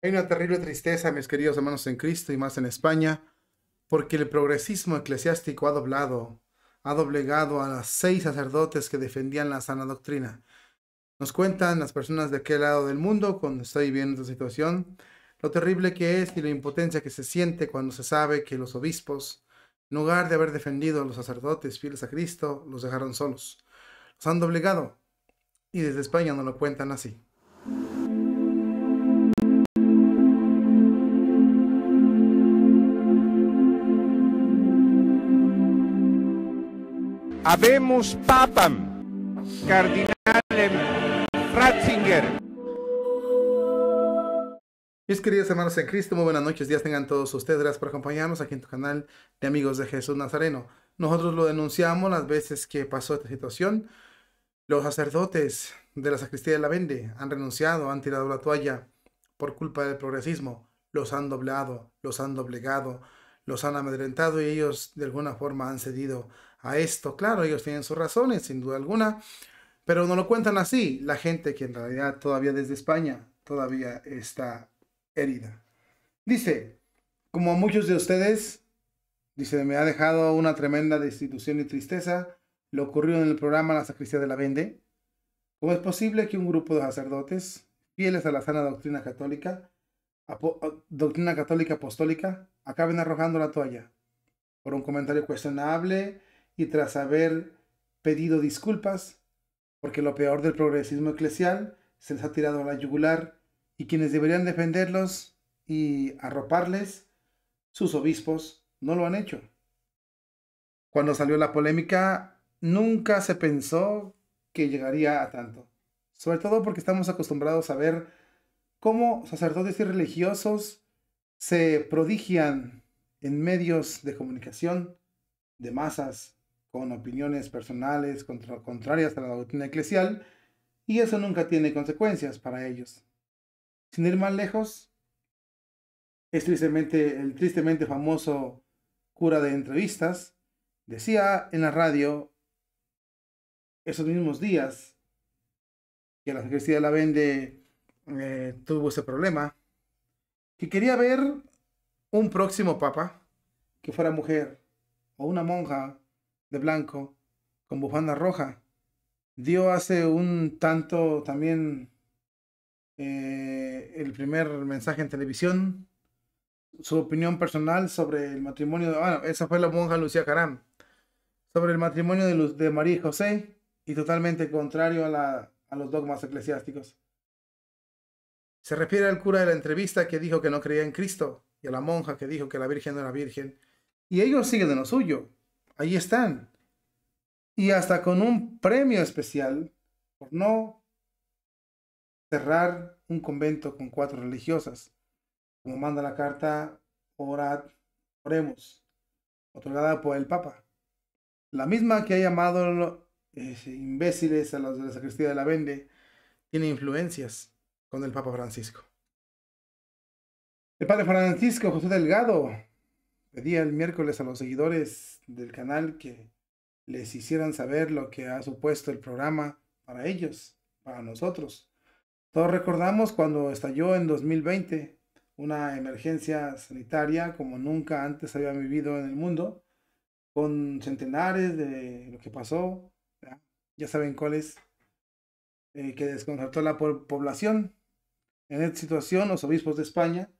Hay una terrible tristeza, mis queridos hermanos en Cristo y más en España, porque el progresismo eclesiástico ha doblegado a las 6 sacerdotes que defendían la sana doctrina. Nos cuentan las personas de aquel lado del mundo, cuando está viviendo esta situación, lo terrible que es y la impotencia que se siente cuando se sabe que los obispos, en lugar de haber defendido a los sacerdotes fieles a Cristo, los dejaron solos. Los han doblegado y desde España nos lo cuentan así. Habemus Papam, Cardinalem Ratzinger. Mis queridos hermanos en Cristo, muy buenas noches, días tengan todos ustedes. Gracias por acompañarnos aquí en tu canal de Amigos de Jesús Nazareno. Nosotros lo denunciamos las veces que pasó esta situación. Los sacerdotes de la sacristía de la Vende han renunciado, han tirado la toalla por culpa del progresismo. Los han doblado, los han doblegado, los han amedrentado y ellos de alguna forma han cedido a esto. Claro, ellos tienen sus razones, sin duda alguna, pero no lo cuentan así. La gente que en realidad todavía desde España todavía está herida. Dice, como muchos de ustedes, dice, me ha dejado una tremenda destitución y tristeza lo ocurrido en el programa La Sacristía de la Vende. ¿Cómo es posible que un grupo de sacerdotes, fieles a la sana doctrina católica apostólica, acaben arrojando la toalla por un comentario cuestionable y tras haber pedido disculpas? Porque lo peor del progresismo eclesial se les ha tirado a la yugular y quienes deberían defenderlos y arroparles, sus obispos, no lo han hecho. Cuando salió la polémica, nunca se pensó que llegaría a tanto. Sobre todo porque estamos acostumbrados a ver cómo sacerdotes y religiosos se prodigian en medios de comunicación de masas con opiniones personales contrarias a la doctrina eclesial, y eso nunca tiene consecuencias para ellos. Sin ir más lejos, es el tristemente famoso cura de entrevistas decía en la radio esos mismos días que la sacristía de la Vende tuvo ese problema, que quería ver un próximo papa que fuera mujer o una monja de blanco con bufanda roja. Dio hace un tanto también el primer mensaje en televisión, su opinión personal sobre el matrimonio, bueno, esa fue la monja Lucía Caram, sobre el matrimonio de María y José, y totalmente contrario a los dogmas eclesiásticos. Se refiere al cura de la entrevista que dijo que no creía en Cristo y a la monja que dijo que la Virgen no era virgen. Y ellos siguen de lo suyo. Ahí están. Y hasta con un premio especial por no cerrar un convento con 4 religiosas, como manda la carta Orad, Oremos, otorgada por el Papa. La misma que ha llamado imbéciles a los de la sacristía de la Vende, tiene influencias con el Papa Francisco. El Padre Francisco José Delgado pedía el miércoles a los seguidores del canal que les hicieran saber lo que ha supuesto el programa para ellos, para nosotros. Todos recordamos cuando estalló en 2020 una emergencia sanitaria como nunca antes había vivido en el mundo, con centenares de lo que pasó, ya saben cuál es, que desconcertó a la población. En esta situación, los obispos de España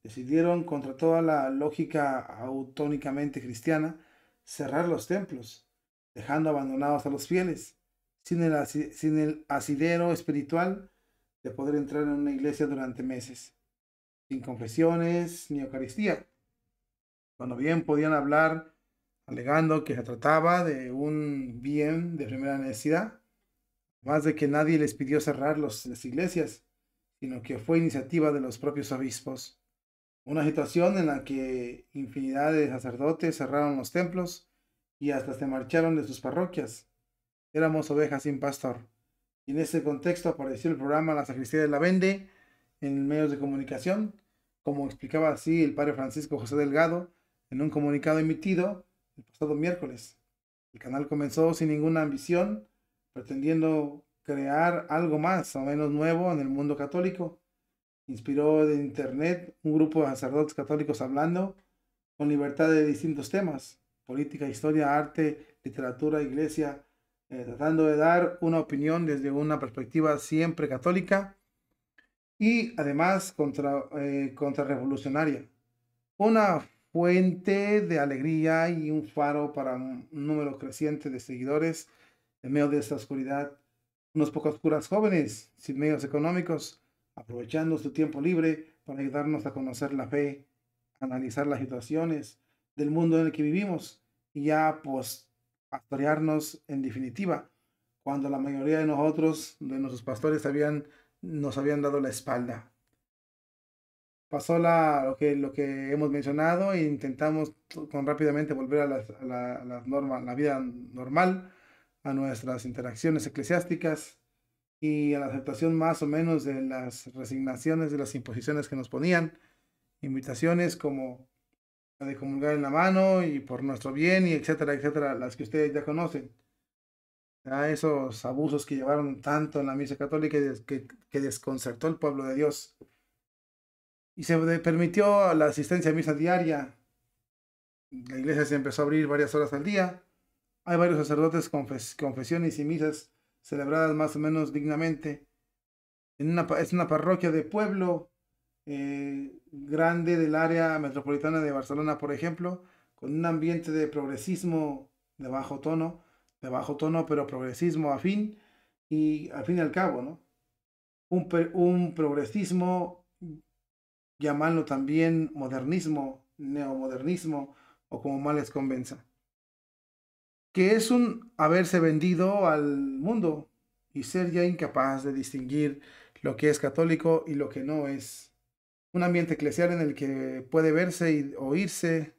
decidieron, contra toda la lógica autónicamente cristiana, cerrar los templos, dejando abandonados a los fieles, sin el asidero espiritual de poder entrar en una iglesia durante meses, sin confesiones ni Eucaristía, cuando bien podían hablar alegando que se trataba de un bien de primera necesidad, más de que nadie les pidió cerrar las iglesias, sino que fue iniciativa de los propios obispos. Una situación en la que infinidad de sacerdotes cerraron los templos y hasta se marcharon de sus parroquias. Éramos ovejas sin pastor. Y en ese contexto apareció el programa La Sacristía de la Vende en medios de comunicación, como explicaba así el padre Francisco José Delgado en un comunicado emitido el pasado miércoles. El canal comenzó sin ninguna ambición, pretendiendo crear algo más o menos nuevo en el mundo católico, Inspiró de internet un grupo de sacerdotes católicos hablando con libertad de distintos temas: política, historia, arte, literatura, iglesia, tratando de dar una opinión desde una perspectiva siempre católica y además contrarrevolucionaria. Una fuente de alegría y un faro para un número creciente de seguidores en medio de esta oscuridad. Unos pocos curas jóvenes, sin medios económicos, aprovechando su tiempo libre para ayudarnos a conocer la fe, analizar las situaciones del mundo en el que vivimos y ya pues pastorearnos en definitiva, cuando la mayoría de nosotros, de nuestros pastores, nos habían dado la espalda. Pasó lo que hemos mencionado e intentamos rápidamente volver a la vida normal, a nuestras interacciones eclesiásticas y a la aceptación más o menos de las resignaciones, de las imposiciones que nos ponían, invitaciones como la de comulgar en la mano y por nuestro bien, y etcétera, etcétera, las que ustedes ya conocen. A esos abusos que llevaron tanto en la misa católica que desconcertó al pueblo de Dios. Y se permitió la asistencia a misa diaria. La iglesia se empezó a abrir varias horas al día. Hay varios sacerdotes, confesiones y misas celebradas más o menos dignamente. Es una parroquia de pueblo grande del área metropolitana de Barcelona, por ejemplo, con un ambiente de progresismo de bajo tono, pero progresismo afín y al fin y al cabo, ¿no? Un progresismo, llamarlo también modernismo, neomodernismo o como más les convenza, que es un haberse vendido al mundo y ser ya incapaz de distinguir lo que es católico y lo que no es. Un ambiente eclesial en el que puede verse y oírse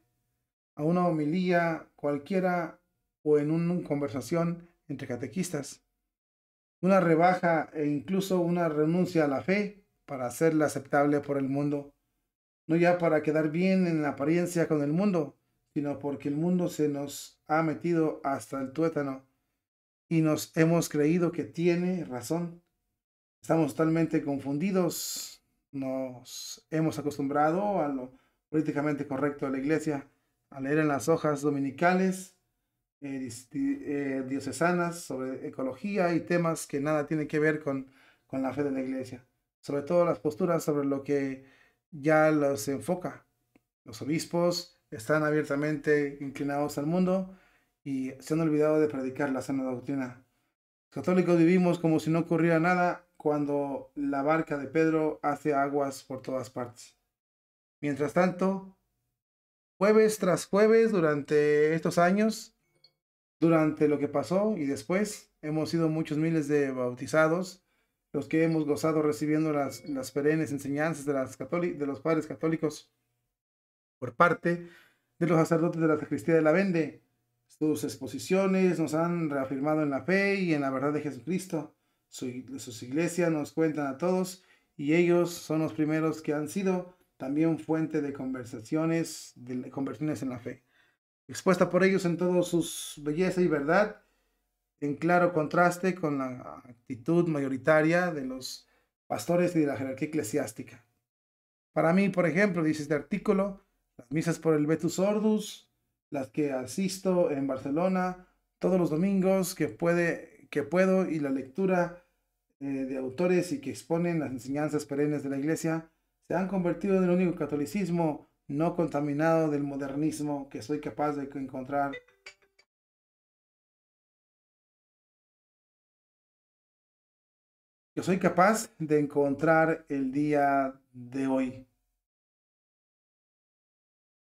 a una homilía cualquiera o en una conversación entre catequistas. Una rebaja e incluso una renuncia a la fe para hacerla aceptable por el mundo. No ya para quedar bien en la apariencia con el mundo, sino porque el mundo se nos ha metido hasta el tuétano y nos hemos creído que tiene razón. Estamos totalmente confundidos, nos hemos acostumbrado a lo políticamente correcto de la iglesia, a leer en las hojas dominicales diocesanas sobre ecología y temas que nada tienen que ver con la fe de la iglesia. Sobre todo las posturas sobre lo que ya los enfoca. Los obispos están abiertamente inclinados al mundo y se han olvidado de predicar la sana doctrina. Los católicos vivimos como si no ocurriera nada cuando la barca de Pedro hace aguas por todas partes. Mientras tanto, jueves tras jueves durante estos años, durante lo que pasó y después, hemos sido muchos miles de bautizados, los que hemos gozado recibiendo las perennes enseñanzas de los padres católicos por parte de los sacerdotes de la sacristía de la Vende. Sus exposiciones nos han reafirmado en la fe y en la verdad de Jesucristo. Sus iglesias nos cuentan a todos y ellos son los primeros que han sido también fuente de conversiones en la fe. Expuesta por ellos en toda su belleza y verdad, en claro contraste con la actitud mayoritaria de los pastores y de la jerarquía eclesiástica. Para mí, por ejemplo, dice este artículo, las misas por el Vetus Ordus, las que asisto en Barcelona todos los domingos que puedo, y la lectura de autores y que exponen las enseñanzas perennes de la Iglesia, se han convertido en el único catolicismo no contaminado del modernismo que soy capaz de encontrar. Yo soy capaz de encontrar el día de hoy.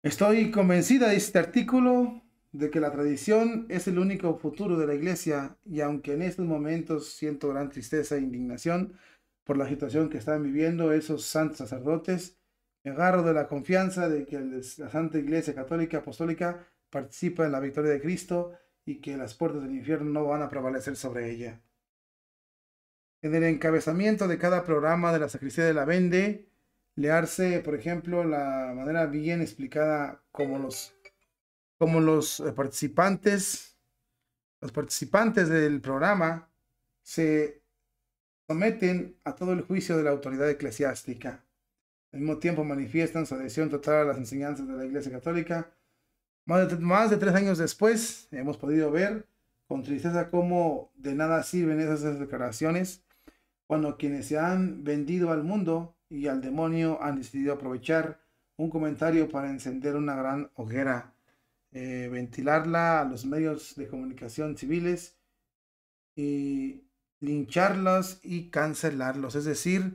Estoy convencida de este artículo de que la tradición es el único futuro de la iglesia, y aunque en estos momentos siento gran tristeza e indignación por la situación que están viviendo esos santos sacerdotes, me agarro de la confianza de que la Santa Iglesia Católica Apostólica participa en la victoria de Cristo y que las puertas del infierno no van a prevalecer sobre ella. En el encabezamiento de cada programa de la Sacristía de la Vende, learse, por ejemplo, la manera bien explicada como los participantes del programa se someten a todo el juicio de la autoridad eclesiástica. Al mismo tiempo manifiestan su adhesión total a las enseñanzas de la Iglesia Católica. Más de 3 años después, hemos podido ver con tristeza cómo de nada sirven esas declaraciones cuando quienes se han vendido al mundo y al demonio han decidido aprovechar un comentario para encender una gran hoguera, ventilarla a los medios de comunicación civiles y lincharlos y cancelarlos, es decir,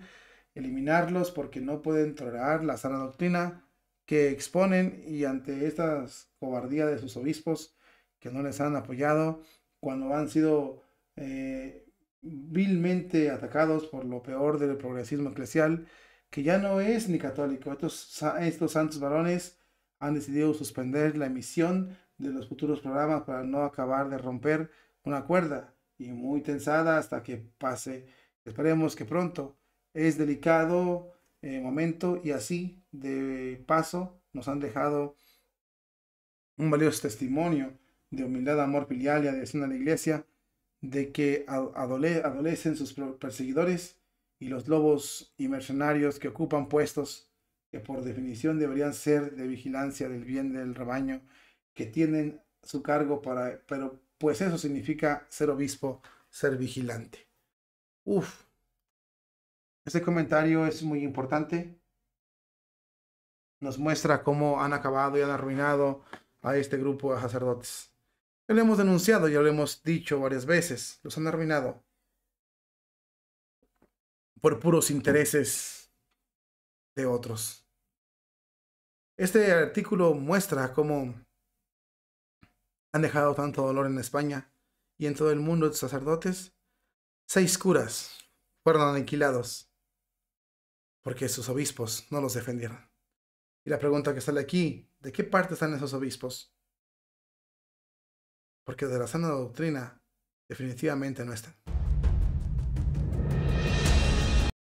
eliminarlos porque no pueden tolerar la sana doctrina que exponen, y ante esta cobardía de sus obispos que no les han apoyado cuando han sido vilmente atacados por lo peor del progresismo eclesial, que ya no es ni católico. Estos santos varones han decidido suspender la emisión de los futuros programas para no acabar de romper una cuerda y muy tensada hasta que pase. Esperemos que pronto. Es delicado momento, y así de paso nos han dejado un valioso testimonio de humildad, amor filial y adhesión a la iglesia, de que adolecen sus perseguidores y los lobos y mercenarios que ocupan puestos que por definición deberían ser de vigilancia del bien del rebaño, que tienen su cargo pero pues eso significa ser obispo, ser vigilante. Este comentario es muy importante. Nos muestra cómo han acabado y han arruinado a este grupo de sacerdotes. Ya lo hemos denunciado, ya lo hemos dicho varias veces. Los han arruinado por puros intereses de otros. Este artículo muestra cómo han dejado tanto dolor en España y en todo el mundo de sacerdotes. 6 curas fueron aniquilados porque sus obispos no los defendieron. Y la pregunta que sale aquí, ¿de qué parte están esos obispos? Porque de la sana doctrina definitivamente no están.